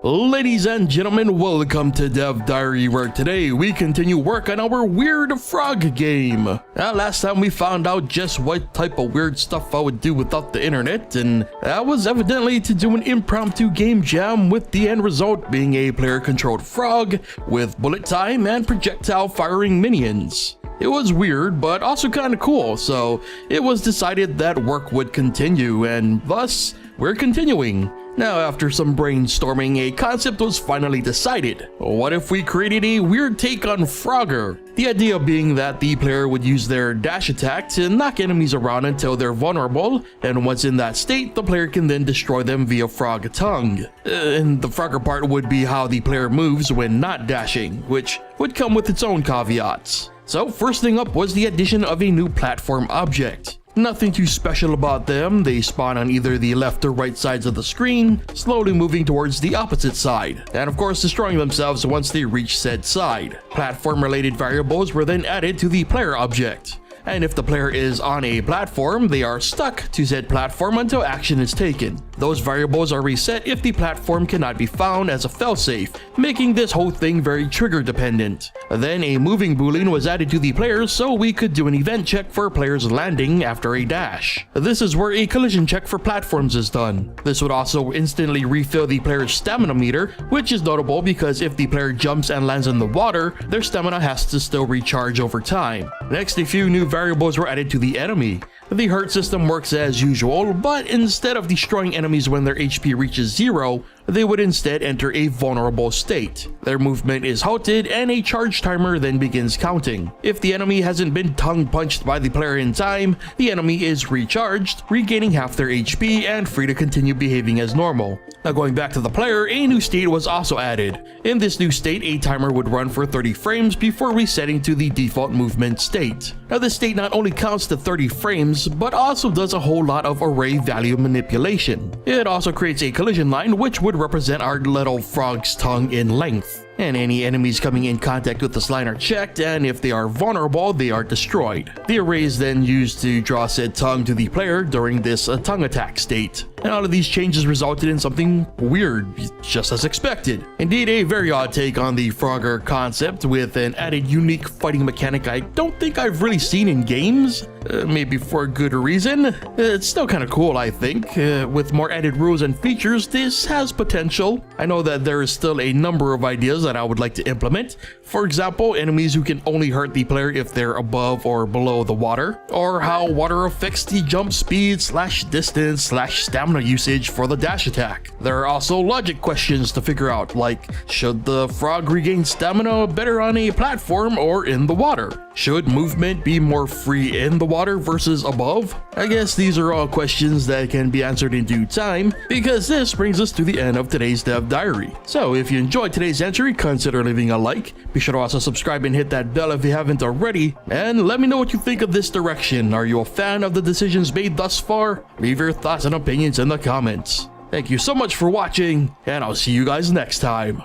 Ladies and gentlemen, welcome to Dev Diary, where today we continue work on our weird frog game. Last time we found out just what type of weird stuff I would do without the internet, and that was evidently to do an impromptu game jam, with the end result being a player-controlled frog with bullet time and projectile firing minions. It was weird, but also kinda cool, so it was decided that work would continue, and thus, we're continuing. Now, after some brainstorming, a concept was finally decided. What if we created a weird take on Frogger? The idea being that the player would use their dash attack to knock enemies around until they're vulnerable, and once in that state, the player can then destroy them via frog tongue. And the Frogger part would be how the player moves when not dashing, which would come with its own caveats. So first thing up was the addition of a new platform object. Nothing too special about them. They spawn on either the left or right sides of the screen, slowly moving towards the opposite side, and of course destroying themselves once they reach said side. Platform related variables were then added to the player object, and if the player is on a platform, they are stuck to said platform until action is taken. Those variables are reset if the platform cannot be found as a failsafe, making this whole thing very trigger dependent. Then a moving boolean was added to the players so we could do an event check for players landing after a dash. This is where a collision check for platforms is done. This would also instantly refill the player's stamina meter, which is notable because if the player jumps and lands in the water, their stamina has to still recharge over time. Next, a few new variables were added to the enemy. The hurt system works as usual, but instead of destroying enemies when their HP reaches 0, they would instead enter a vulnerable state. Their movement is halted and a charge timer then begins counting. If the enemy hasn't been tongue punched by the player in time, the enemy is recharged, regaining half their HP and free to continue behaving as normal. Now going back to the player, a new state was also added. In this new state, a timer would run for 30 frames before resetting to the default movement state. Now this state not only counts to 30 frames, but also does a whole lot of array value manipulation. It also creates a collision line which would represent our little frog's tongue in length. And any enemies coming in contact with this line are checked, and if they are vulnerable, they are destroyed. The array is then used to draw said tongue to the player during this tongue attack state. And all of these changes resulted in something weird, just as expected. Indeed, a very odd take on the Frogger concept, with an added unique fighting mechanic I don't think I've really seen in games. Maybe for a good reason. It's still kind of cool, I think. With more added rules and features, this has potential. I know that there is still a number of ideas that I would like to implement. For example, enemies who can only hurt the player if they're above or below the water, or how water affects the jump speed / distance / stamina usage for the dash attack. There are also logic questions to figure out, like should the frog regain stamina better on a platform or in the water? Should movement be more free in the water versus above? I guess these are all questions that can be answered in due time, because this brings us to the end of today's Dev Diary. So if you enjoyed today's entry, consider leaving a like. Be sure to also subscribe and hit that bell if you haven't already, and let me know what you think of this direction. Are you a fan of the decisions made thus far? Leave your thoughts and opinions in the comments. Thank you so much for watching, and I'll see you guys next time.